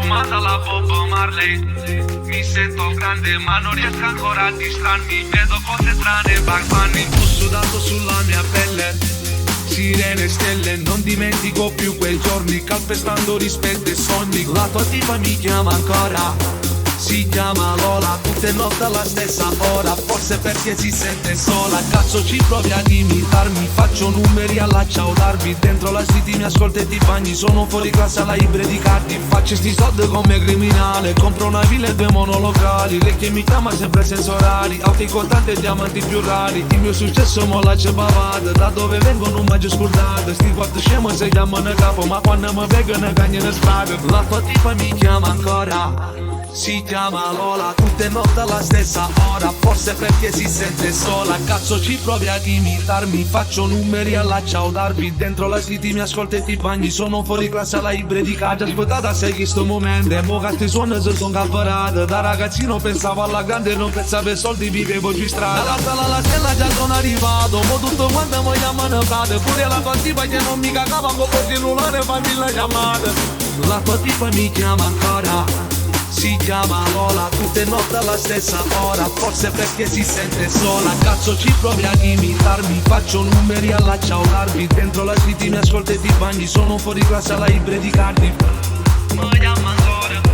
fumata la Bob Marley. Mi sento grande ma non riesco ancora a distrarmi. Vedo cose strane, Bagman, ho sudato sulla mia pelle. Sirene e stelle, non dimentico più quei giorni, calpestando rispetto e sogni. La tua tipa mi chiama ancora, si chiama Lola, tutte notte alla stessa ora, forse perché si sente sola. Cazzo ci provi ad imitarmi, faccio numeri alla ciao Darby. Dentro la city mi ascolta e ti bagni, sono fuori classe alla Ibre di Cardi. Faccio sti soldi come criminale, compro una villa e due monolocali. Lei che mi chiama sempre senza orari, auti contanti e diamanti più rari. Il mio successo molla c'è bavata, da dove vengo non mangio scordata. Sti quattro scemo si chiamano capo, ma quando mi vegono cagnano strada. La tua tipa mi chiama ancora, si chiama Lola, tutte notte alla stessa ora, forse perché si sente sola. Cazzo ci provi ad imitarmi, faccio numeri alla ciao Darby. Dentro la city mi ascolta e ti bagni, sono fuori classe alla Ibre di Cardi. Aspettata sei che sto momento, e mo che suono se son calvarato. Da ragazzino pensavo alla grande, non pensavo ai soldi, vivevo giù in strada. Dall'alta alla stella già sono arrivato, mo tutto quanto mi chiamano frate. Pure la tua tipa che non mi cagava con il cellulare, fammi la chiamata. La tua tipa mi chiama ancora, si chiama Lola, tutte notte alla stessa ora, forse perché si sente sola. Cazzo ci provi ad imitarmi, faccio numeri alla ciao Darby. Dentro la city mi ascolta e ti bagni, sono fuori classe alla Ibre di Cardi. Mi chiama ancora.